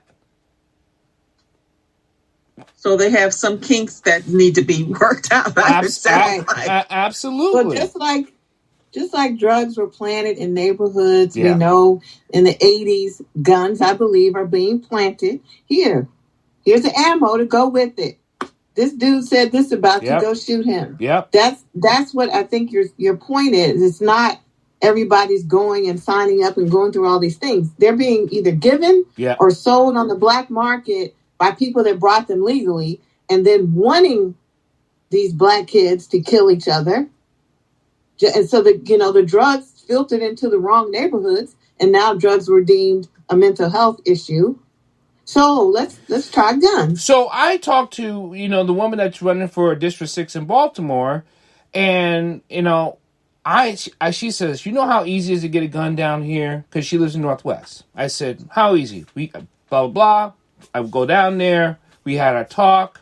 So they have some kinks that need to be worked out. Absolutely. Well, just like drugs were planted in neighborhoods, we know in the 80s, guns, I believe, are being planted. Here's the ammo to go with it. This dude said this about you, go shoot him. Yep. That's what I think your point is. It's not everybody's going and signing up and going through all these things. They're being either given or sold on the black market by people that brought them legally, and then wanting these black kids to kill each other. And so the drugs filtered into the wrong neighborhoods, and now drugs were deemed a mental health issue. So let's try guns. So I talked to, the woman that's running for District 6 in Baltimore, and, she says, how easy it is to get a gun down here? Because she lives in Northwest. I said, how easy? We blah, blah, blah. I would go down there. We had our talk.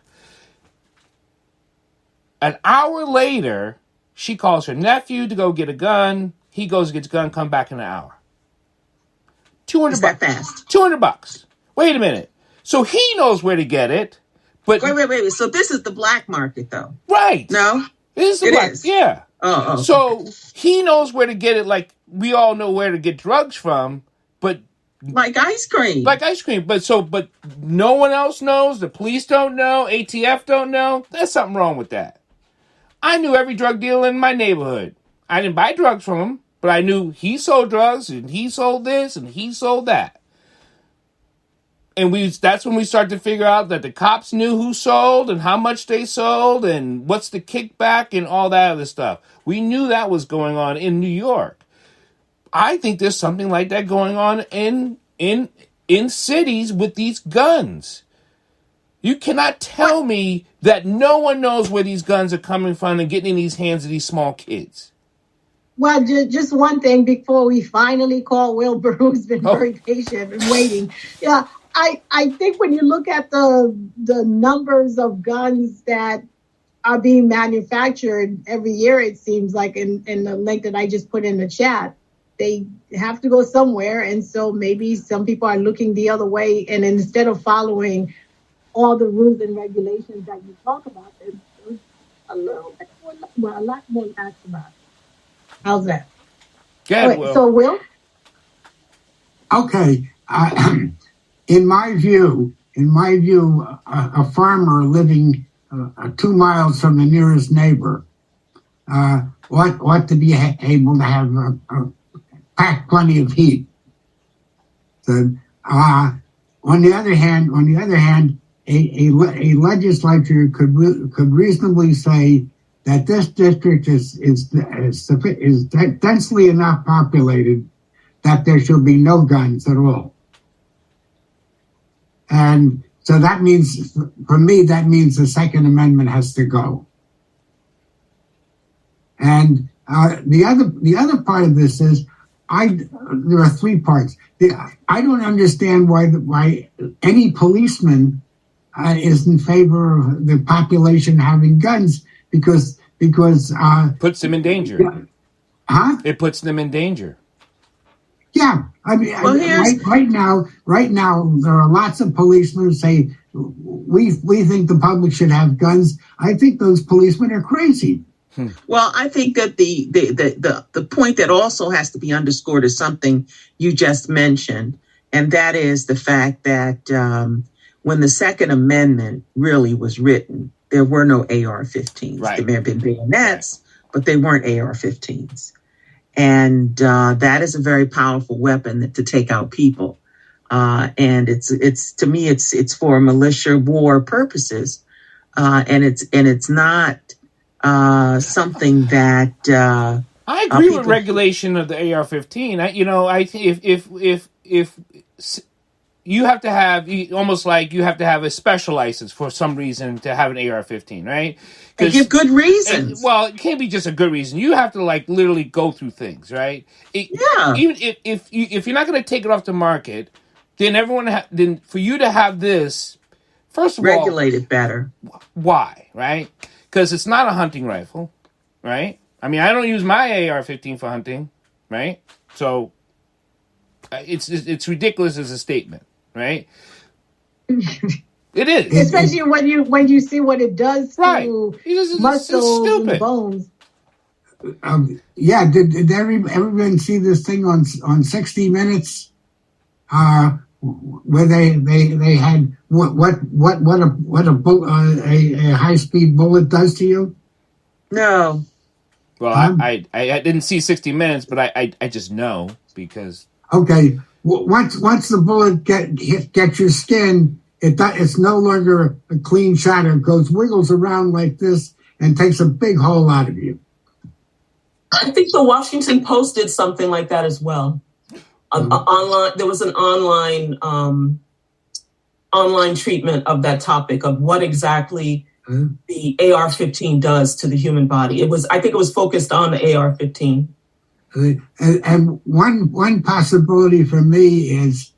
An hour later, she calls her nephew to go get a gun. He goes and gets a gun, come back in an hour. $200 that fast? $200. Wait a minute. So he knows where to get it. But wait. So this is the black market, though? Right. No? It is. Yeah. Oh. So he knows where to get it, like we all know where to get drugs from, but like ice cream. But no one else knows. The police don't know. ATF don't know. There's something wrong with that. I knew every drug dealer in my neighborhood. I didn't buy drugs from him, but I knew he sold drugs and he sold this and he sold that. And that's when we started to figure out that the cops knew who sold and how much they sold and what's the kickback and all that other stuff. We knew that was going on in New York. I think there's something like that going on in cities with these guns. You cannot tell me that no one knows where these guns are coming from and getting in these hands of these small kids. Well, just one thing before we finally call Wilbur, who's been very patient and waiting. Yeah, I think when you look at the numbers of guns that are being manufactured every year, it seems like in the link that I just put in the chat, they have to go somewhere. And so maybe some people are looking the other way. And instead of following all the rules and regulations that you talk about, there's a little bit more, well, a lot more lax about it. How's that? Good, Will. So, Will? Okay. In my view, a farmer living 2 miles from the nearest neighbor ought to be able to have pack plenty of heat. So, on the other hand, a legislature could reasonably say that this district is densely enough populated that there should be no guns at all. And so that means, for me, the Second Amendment has to go. And the other part of this is, there are 3 parts. I don't understand why any policeman is in favor of the population having guns, because puts them in danger. It puts them in danger. Yeah, I mean, right now, there are lots of policemen who say we think the public should have guns. I think those policemen are crazy. Well, I think that the point that also has to be underscored is something you just mentioned, and that is the fact that when the Second Amendment really was written, there were no AR-15s. Right. There may have been bayonets, but they weren't AR-15s. And that is a very powerful weapon to take out people. And it's to me, it's for militia war purposes. And it's not something that I agree with regulation of the AR-15. I think if you have to have, almost like you have to have a special license for some reason to have an AR-15, right? And give good reasons. Well, it can't be just a good reason. You have to literally go through things, right? Even if you're not going to take it off the market, then then for you to have this, first of all, regulate it better. Why, right? Because it's not a hunting rifle, right? I mean, I don't use my AR-15 for hunting, right? So it's ridiculous as a statement, right? It is, especially when you see what it does to muscles and bones. Yeah, did everyone see this thing on 60 Minutes? Where they had what a high-speed bullet does to you? No. Well, I didn't see 60 Minutes, but I just know because. Okay, once the bullet gets your skin, it's no longer a clean shot. It wiggles around like this and takes a big hole out of you. I think the Washington Post did something like that as well. Online, there was an online treatment of that topic of what exactly the AR-15 does to the human body. I think it was focused on the AR-15. And one possibility for me is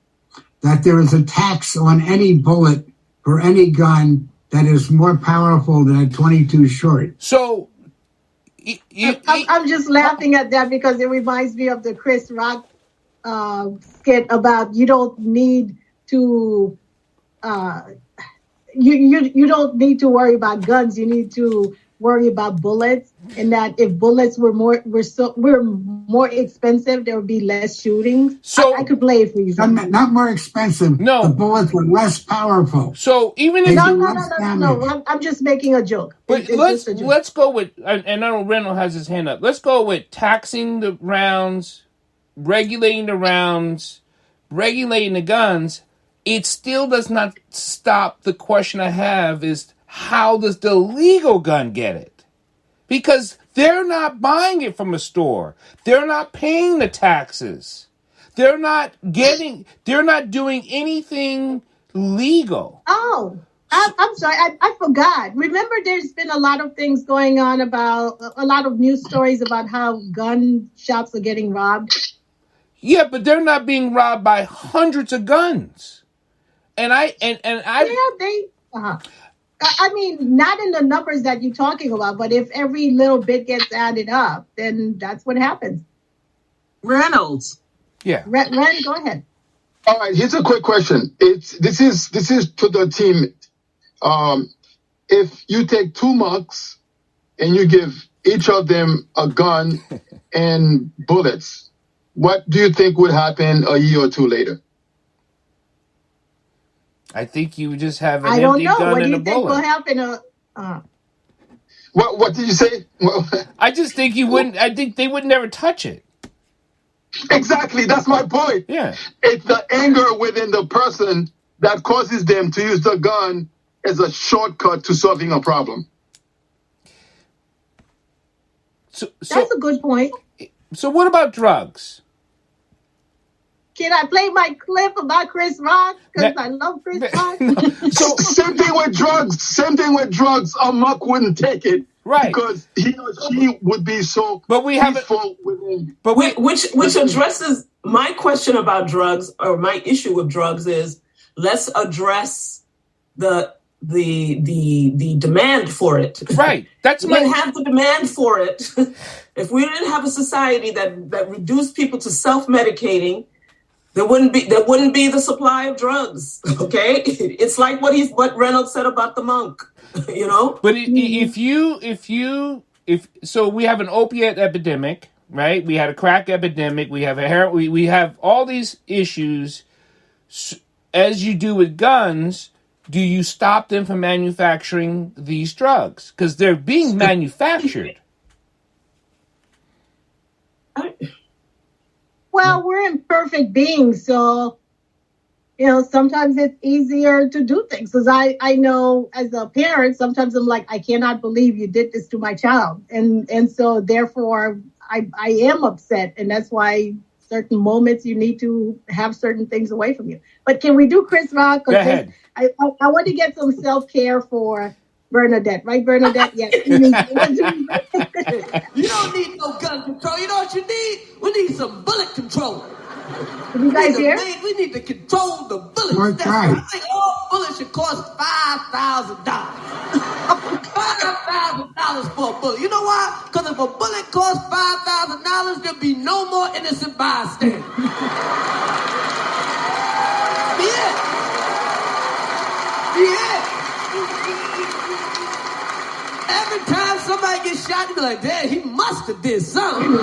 that there is a tax on any bullet for any gun that is more powerful than a .22 short. So I'm just laughing at that because it reminds me of the Chris Rock skit about you don't need to you don't need to worry about guns. You need to worry about bullets, and that if bullets were more expensive, there would be less shootings. So I could play it for you. Not more expensive. No, the bullets were less powerful. So even if no, I'm just making a joke. But let's go with, and I know Reynold has his hand up. Let's go with taxing the rounds, regulating the rounds, regulating the guns. It still does not stop the question I have is, how does the legal gun get it? Because they're not buying it from a store. They're not paying the taxes. They're not doing anything legal. Oh, I'm sorry. I forgot. Remember, there's been a lot of things going on about a lot of news stories about how gun shops are getting robbed. Yeah, but they're not being robbed by hundreds of guns. I mean, not in the numbers that you're talking about, but if every little bit gets added up, then that's what happens. Reynolds. Yeah. Ren, go ahead. All right, here's a quick question. This is to the team. If you take two mucks and you give each of them a gun and bullets, what do you think would happen a year or two later? I think you just have an empty gun and a bullet. What do you think will happen? What did you say? I just think you wouldn't. I think they would never touch it. Exactly, that's my point. Yeah, it's the anger within the person that causes them to use the gun as a shortcut to solving a problem. So that's a good point. So what about drugs? Can I play my clip about Chris Rock? Because I love Chris Rock. So same thing with drugs. A muck wouldn't take it. Right. Because he or she would be so peaceful within. But which addresses my question about drugs, or my issue with drugs is, let's address the demand for it. Right. That's we didn't have the demand for it. If we didn't have a society that reduced people to self-medicating, there wouldn't be the supply of drugs. Okay, it's like what Reynolds said about the monk. You know. But if we have an opiate epidemic, right? We had a crack epidemic. We have we have all these issues. As you do with guns, do you stop them from manufacturing these drugs? Because they're being manufactured. Well, we're imperfect beings, so, sometimes it's easier to do things. Because I know as a parent, sometimes I'm like, I cannot believe you did this to my child. And so therefore, I am upset. And that's why certain moments you need to have certain things away from you. But can we do Chris Rock? Go ahead. I want to get some self-care for Bernadette, right, Bernadette? Yes. You don't need no gun control. You know what you need? We need some bullet control. You guys hear? We need to control the bullets. That's right. I think all bullets should cost $5,000. $5,000 for a bullet. You know why? Because if a bullet costs $5,000, there'll be no more innocent bystanders. Yeah. Every time somebody gets shot, you be like, "Dad, he must have did something."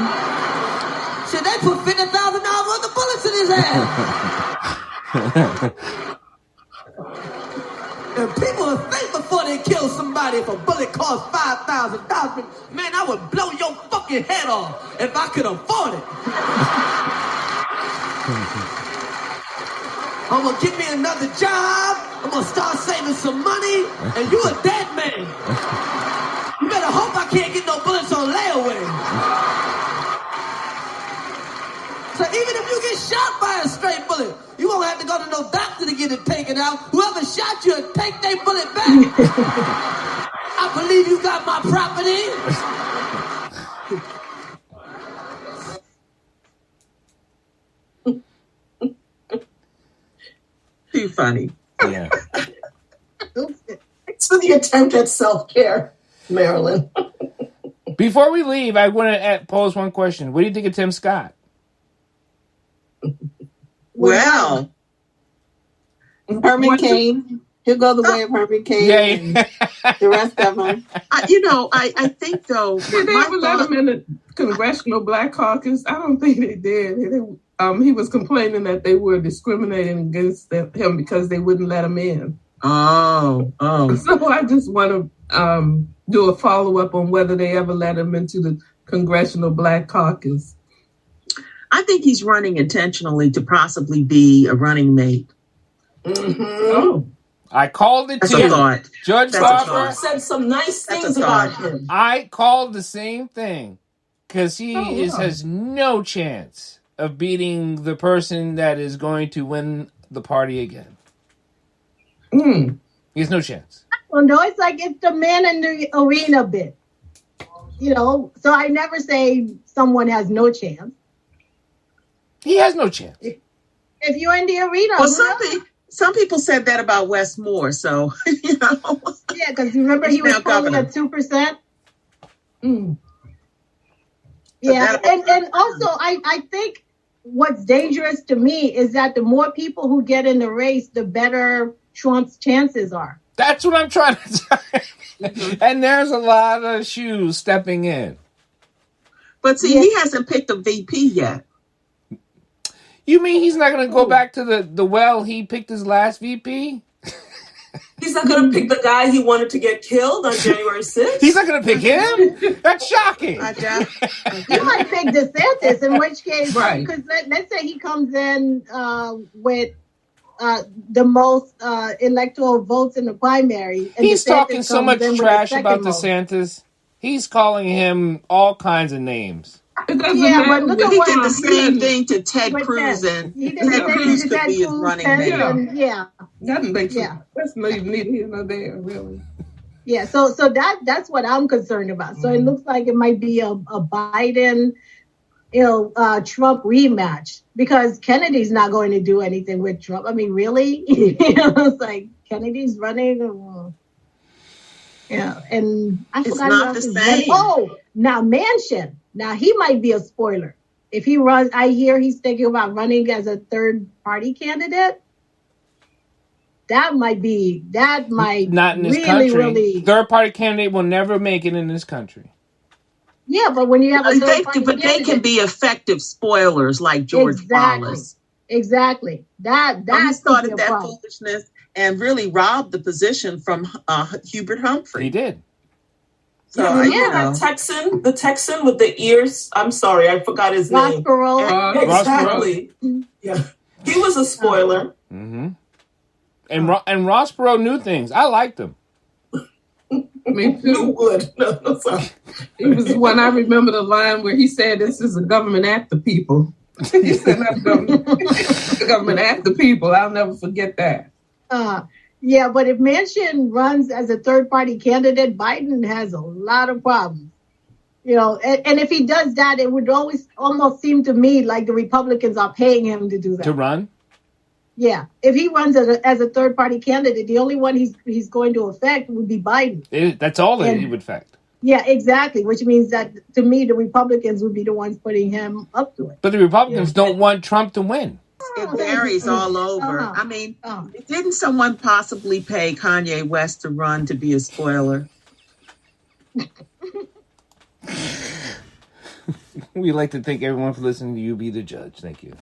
Should they put $50,000 worth of bullets in his head? And people would think before they kill somebody, if a bullet costs $5,000, man, I would blow your fucking head off if I could afford it. I'm gonna get me another job. I'm gonna start saving some money, and you a dead man. You better hope I can't get no bullets on layaway. So even if you get shot by a straight bullet, you won't have to go to no doctor to get it taken out. Whoever shot you, take their bullet back. I believe you got my property. Too funny. Yeah. Thanks for the attempt at self-care, Marilyn. Before we leave, I want to pose one question. What do you think of Tim Scott? Well, Herman Cain. He'll go the way of Herman Cain. Yeah. The rest of them. I think, though. Did they ever let him in the Congressional Black Caucus? I don't think they did. He was complaining that they were discriminating against him because they wouldn't let him in. Oh. So I just want to do a follow-up on whether they ever let him into the Congressional Black Caucus. I think he's running intentionally to possibly be a running mate. Mm-hmm. Oh. I called it That's too. a thought. Judge Barber said some nice things about him. I called the same thing because he has no chance of beating the person that is going to win the party again. He has no chance. Well, no, it's like it's the man in the arena bit. So I never say someone has no chance. He has no chance. If you're in the arena. Well, some people said that about Wes Moore, so, Yeah, because remember he was polling at 2%? Yeah, and also I think what's dangerous to me is that the more people who get in the race, the better Trump's chances are. That's what I'm trying to say. And there's a lot of shoes stepping in. But see, he hasn't picked a VP yet. You mean he's not going to go back to the well he picked his last VP? He's not going to pick the guy he wanted to get killed on January 6th? He's not going to pick him? That's shocking. You might pick DeSantis, in which case, because let's say he comes in with the most electoral votes in the primary. And He's DeSantis talking so much trash about most. DeSantis. He's calling him all kinds of names. But look at he did the same thing to Ted Cruz, and Ted Cruz could be his running mate. That's neither here nor there, really. Yeah, so that's what I'm concerned about. So it looks like it might be a Biden, Trump rematch, because Kennedy's not going to do anything with Trump. I mean, really? It's like Kennedy's running. And I it's forgot not the same. Oh, now Manchin. Now he might be a spoiler. If he runs, I hear he's thinking about running as a third party candidate. That might not in this really, country. really. Third party candidate will never make it in this country. Yeah, but when you have a third party candidate, they can be effective spoilers like George Wallace. Exactly. That he started that foolishness and really robbed the position from Hubert Humphrey. He did. So the Texan with the ears. I'm sorry, I forgot his name. Exactly. Yeah, he was a spoiler. Mm-hmm. And Ross Perot knew things. I liked him. Me too. You would. No, sorry. He was one. I remember the line where he said, "This is a government after people." He said, "That's the government after people." I'll never forget that. Yeah, but if Manchin runs as a third-party candidate, Biden has a lot of problems. And if he does that, it would almost seem to me like the Republicans are paying him to do that. To run? Yeah. If he runs as a third-party candidate, the only one he's going to affect would be Biden. That's all that he would affect. Yeah, exactly, which means that, to me, the Republicans would be the ones putting him up to it. But the Republicans don't want Trump to win. It varies all over. I mean, didn't someone possibly pay Kanye West to run to be a spoiler? We'd like to thank everyone for listening to You Be the Judge. Thank you.